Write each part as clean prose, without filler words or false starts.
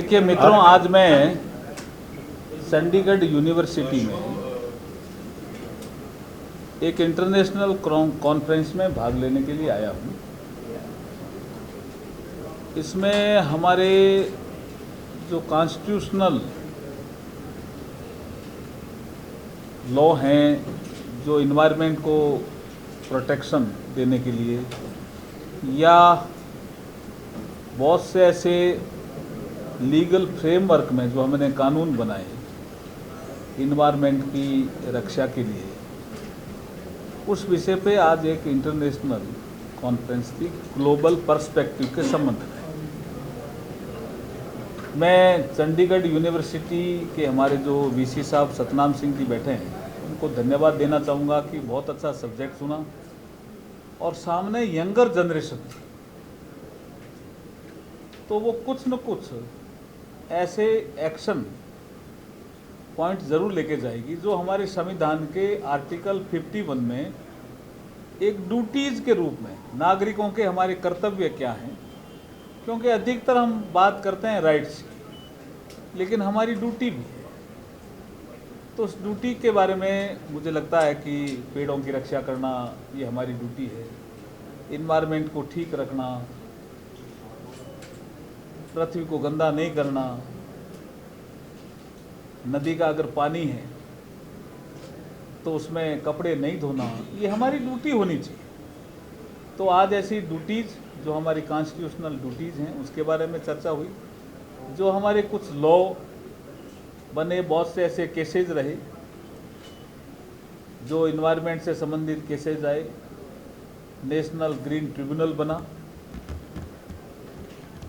देखिए मित्रों, आज मैं चंडीगढ़ यूनिवर्सिटी में एक इंटरनेशनल कॉन्फ्रेंस में भाग लेने के लिए आया हूँ। इसमें हमारे जो कॉन्स्टिट्यूशनल लॉ हैं, जो इन्वायरमेंट को प्रोटेक्शन देने के लिए, या बहुत से ऐसे लीगल फ्रेमवर्क में जो हमने कानून बनाए इन्वायरमेंट की रक्षा के लिए, उस विषय पे आज एक इंटरनेशनल कॉन्फ्रेंस थी ग्लोबल पर्सपेक्टिव के संबंध में। मैं चंडीगढ़ यूनिवर्सिटी के हमारे जो वीसी साहब सतनाम सिंह जी बैठे हैं, उनको धन्यवाद देना चाहूँगा कि बहुत अच्छा सब्जेक्ट सुना और सामने यंगर जनरेशन, तो वो कुछ न कुछ ऐसे एक्शन पॉइंट ज़रूर लेके जाएगी जो हमारे संविधान के आर्टिकल 51 में एक ड्यूटीज़ के रूप में नागरिकों के हमारे कर्तव्य क्या हैं। क्योंकि अधिकतर हम बात करते हैं राइट्स की, लेकिन हमारी ड्यूटी भी है। तो उस ड्यूटी के बारे में मुझे लगता है कि पेड़ों की रक्षा करना ये हमारी ड्यूटी है, इन्वायरमेंट को ठीक रखना, पृथ्वी को गंदा नहीं करना, नदी का अगर पानी है तो उसमें कपड़े नहीं धोना, ये हमारी ड्यूटी होनी चाहिए। तो आज ऐसी ड्यूटीज़ जो हमारी कॉन्स्टिट्यूशनल ड्यूटीज़ हैं उसके बारे में चर्चा हुई। जो हमारे कुछ लॉ बने, बहुत से ऐसे केसेज रहे जो इन्वायरमेंट से संबंधित केसेज आए, नेशनल ग्रीन ट्रिब्यूनल बना।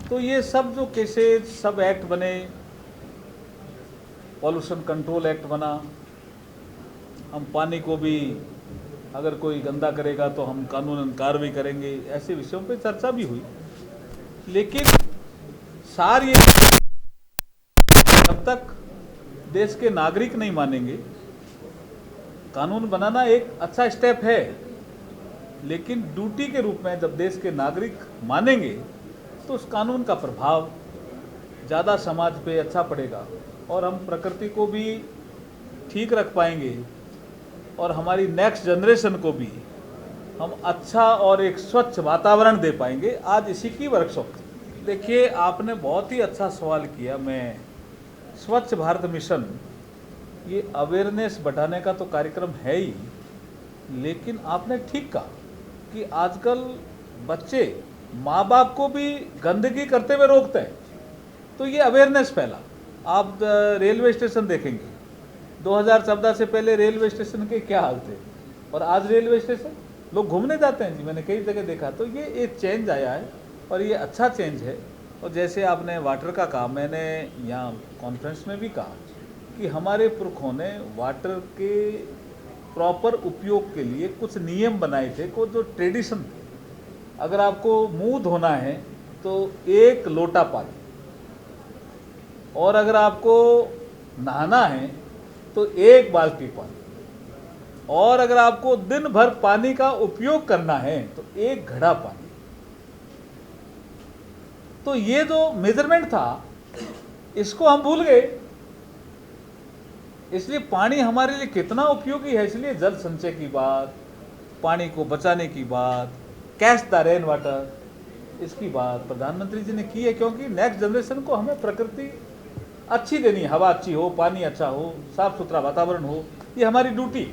तो ये सब जो केसेज, सब एक्ट बने, पॉल्यूशन कंट्रोल एक्ट बना, हम पानी को भी अगर कोई गंदा करेगा तो हम कानूनन कार्रवाई करेंगे, ऐसे विषयों पे चर्चा भी हुई। लेकिन सार ये, जब तक देश के नागरिक नहीं मानेंगे, कानून बनाना एक अच्छा स्टेप है, लेकिन ड्यूटी के रूप में जब देश के नागरिक मानेंगे तो उस कानून का प्रभाव ज़्यादा समाज पे अच्छा पड़ेगा और हम प्रकृति को भी ठीक रख पाएंगे और हमारी नेक्स्ट जनरेशन को भी हम अच्छा और एक स्वच्छ वातावरण दे पाएंगे। आज इसी की वर्कशॉप थी। देखिए, आपने बहुत ही अच्छा सवाल किया। मैं स्वच्छ भारत मिशन, ये अवेयरनेस बढ़ाने का तो कार्यक्रम है ही, लेकिन आपने ठीक कहा कि आजकल बच्चे माँ बाप को भी गंदगी करते हुए रोकते हैं, तो ये अवेयरनेस फैला। आप रेलवे स्टेशन देखेंगे, 2014 से पहले रेलवे स्टेशन के क्या हाल थे और आज रेलवे स्टेशन लोग घूमने जाते हैं जी, मैंने कई जगह देखा। तो ये एक चेंज आया है और ये अच्छा चेंज है। और जैसे आपने वाटर का कहा, मैंने यहाँ कॉन्फ्रेंस में भी कहा कि हमारे पुरखों ने वाटर के प्रॉपर उपयोग के लिए कुछ नियम बनाए थे, कुछ जो ट्रेडिशन थे। अगर आपको मुंह धोना है तो 1 लोटा पानी, और अगर आपको नहाना है तो 1 बाल्टी पानी, और अगर आपको दिन भर पानी का उपयोग करना है तो 1 घड़ा पानी। तो ये जो मेजरमेंट था, इसको हम भूल गए। इसलिए पानी हमारे लिए कितना उपयोगी है, इसलिए जल संचय की बात, पानी को बचाने की बात, कैच द रेन वाटर, इसकी बात प्रधानमंत्री जी ने की है। क्योंकि नेक्स्ट जनरेशन को हमें प्रकृति अच्छी देनी है, हवा अच्छी हो, पानी अच्छा हो, साफ सुथरा वातावरण हो, ये हमारी ड्यूटी।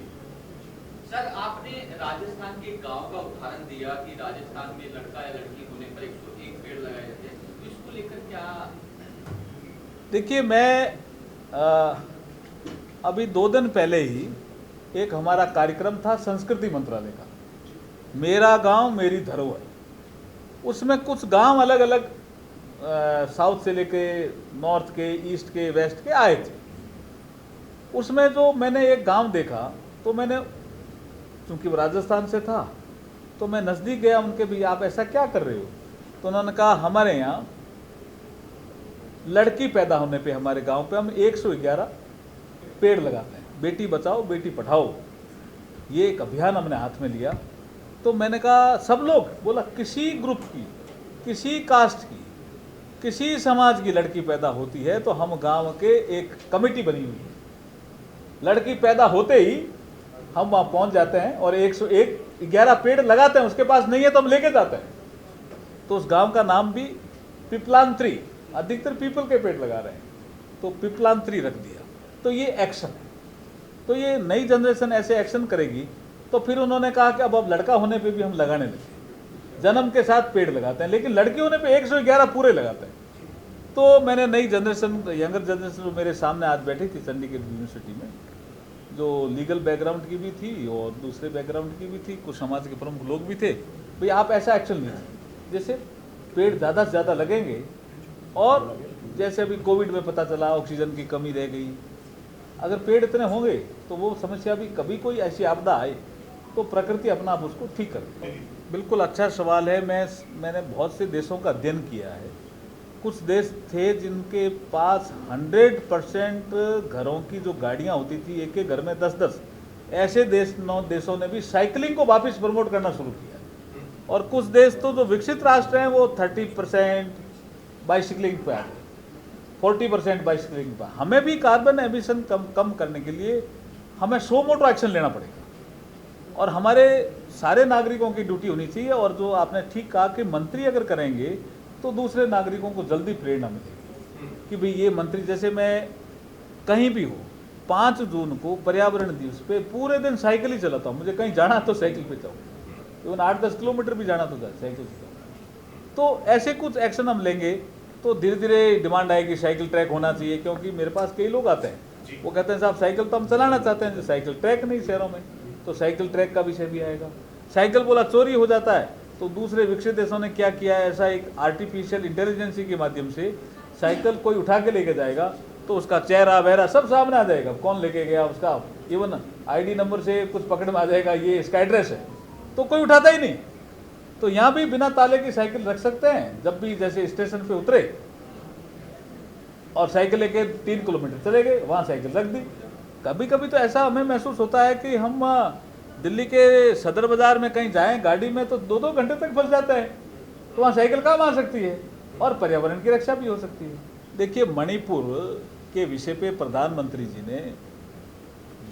सर, आपने राजस्थान के गांव का उदाहरण दिया कि राजस्थान में लड़का या लड़की होने पर 101 पेड़ लगाए जाते हैं, तो इसको लेकर क्या? देखिए, मैं अभी 2 दिन पहले ही एक हमारा कार्यक्रम था संस्कृति मंत्रालय का, मेरा गांव मेरी धरोहर। उसमें कुछ गांव अलग अलग साउथ से लेके नॉर्थ के, ईस्ट के, वेस्ट के आए थे। उसमें जो मैंने एक गांव देखा, तो मैंने, चूंकि वो राजस्थान से था, तो मैं नज़दीक गया उनके, भी आप ऐसा क्या कर रहे हो? तो उन्होंने कहा, हमारे यहाँ लड़की पैदा होने पे हमारे गांव पे हम 111 पेड़ लगाते हैं, बेटी बचाओ बेटी पढ़ाओ, ये एक अभियान हमने हाथ में लिया। तो मैंने कहा सब लोग, बोला किसी ग्रुप की, किसी कास्ट की, किसी समाज की लड़की पैदा होती है तो हम गांव के एक कमेटी बनी हुई है, लड़की पैदा होते ही हम वहाँ पहुँच जाते हैं और 111 पेड़ लगाते हैं, उसके पास नहीं है तो हम लेके जाते हैं। तो उस गांव का नाम भी पिपलांत्री, अधिकतर पीपल के पेड़ लगा रहे हैं, तो पिपलांत्री रख दिया। तो ये एक्शन है। तो ये नई जनरेशन ऐसे एक्शन करेगी। तो फिर उन्होंने कहा कि अब लड़का होने पे भी हम लगाने लगे, जन्म के साथ पेड़ लगाते हैं, लेकिन लड़की होने पे 111 पूरे लगाते हैं। तो मैंने नई जनरेशन, यंगर जनरेशन जो मेरे सामने आज बैठी थी चंडीगढ़ यूनिवर्सिटी में, जो लीगल बैकग्राउंड की भी थी और दूसरे बैकग्राउंड की भी थी, कुछ समाज के प्रमुख लोग भी थे, भाई आप ऐसा एक्शन लीजिए जैसे पेड़ ज़्यादा से ज़्यादा लगेंगे। और जैसे अभी कोविड में पता चला ऑक्सीजन की कमी रह गई, अगर पेड़ इतने होंगे तो वो समस्या भी, कभी कोई ऐसी आपदा आए तो प्रकृति अपना आप उसको ठीक कर। बिल्कुल अच्छा सवाल है। मैंने बहुत से देशों का अध्ययन किया है। कुछ देश थे जिनके पास 100% घरों की जो गाड़ियाँ होती थी, एक एक घर में 10-10, ऐसे देशों ने भी साइकिलिंग को वापस प्रमोट करना शुरू किया। और कुछ देश तो जो विकसित राष्ट्र हैं वो 30% बाइसिकलिंग पे आ गए, 40% बाइसिकलिंग पर। हमें भी कार्बन एमिशन कम करने के लिए हमें 100 मोटर एक्शन लेना पड़ेगा और हमारे सारे नागरिकों की ड्यूटी होनी चाहिए। और जो आपने ठीक कहा कि मंत्री अगर करेंगे तो दूसरे नागरिकों को जल्दी प्रेरणा मिलेगी कि भाई ये मंत्री, जैसे मैं कहीं भी हो 5 जून को पर्यावरण दिवस पे पूरे दिन साइकिल ही चलाता हूँ, मुझे कहीं जाना तो साइकिल पे जाऊँ, इवन 8-10 किलोमीटर भी जाना तो साइकिल से जाऊँ। तो ऐसे कुछ एक्शन हम लेंगे तो धीरे धीरे डिमांड आएगी साइकिल ट्रैक होना चाहिए। क्योंकि मेरे पास कई लोग आते हैं, वो कहते हैं साहब साइकिल तो हम चलाना चाहते हैं, साइकिल ट्रैक नहीं शहरों में, तो साइकिल ट्रैक का विषय भी आएगा। साइकिल बोला चोरी हो जाता है, तो दूसरे विकसित देशों ने क्या किया है, ऐसा एक आर्टिफिशियल इंटेलिजेंसी के माध्यम से साइकिल कोई उठा के लेके जाएगा तो उसका चेहरा वगैरह सब सामने आ जाएगा, कौन लेके गया उसका, इवन ID नंबर से कुछ पकड़ में आ जाएगा, ये इसका एड्रेस है, तो कोई उठाता ही नहीं। तो यहाँ भी बिना ताले की साइकिल रख सकते हैं, जब भी जैसे स्टेशन पे उतरे और साइकिल लेके 3 किलोमीटर चले गए, वहाँ साइकिल रख दी। कभी कभी तो ऐसा हमें महसूस होता है कि हम दिल्ली के सदर बाजार में कहीं जाएं गाड़ी में तो 2-2 घंटे तक फंस जाते हैं, तो वहाँ साइकिल काम आ सकती है और पर्यावरण की रक्षा भी हो सकती है। देखिए, मणिपुर के विषय पे प्रधानमंत्री जी ने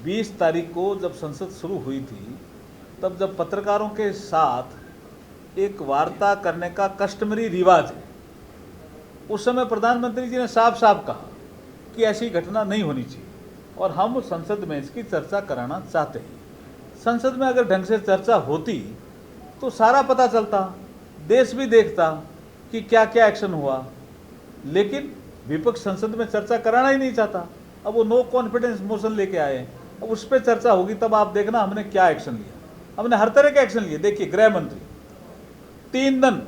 20 तारीख को जब संसद शुरू हुई थी, तब जब पत्रकारों के साथ एक वार्ता करने का कस्टमरी रिवाज है, उस समय प्रधानमंत्री जी ने साफ साफ कहा कि ऐसी घटना नहीं होनी चाहिए और हम संसद में इसकी चर्चा कराना चाहते हैं। संसद में अगर ढंग से चर्चा होती तो सारा पता चलता, देश भी देखता कि क्या क्या एक्शन हुआ, लेकिन विपक्ष संसद में चर्चा कराना ही नहीं चाहता। अब वो नो कॉन्फिडेंस मोशन लेके आए, अब उस पर चर्चा होगी, तब आप देखना हमने क्या एक्शन लिया। हमने हर तरह के एक्शन लिए। देखिए, गृह मंत्री 3 दिन,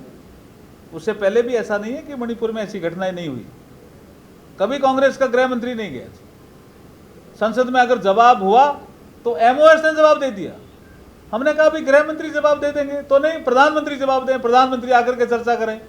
उससे पहले भी ऐसा नहीं है कि मणिपुर में ऐसी घटनाएं नहीं हुई, कभी कांग्रेस का गृह मंत्री नहीं गया संसद में। अगर जवाब हुआ तो MOS ने जवाब दे दिया। हमने कहा भी गृह मंत्री जवाब दे देंगे तो नहीं, प्रधानमंत्री जवाब दें, प्रधानमंत्री आकर के चर्चा करें।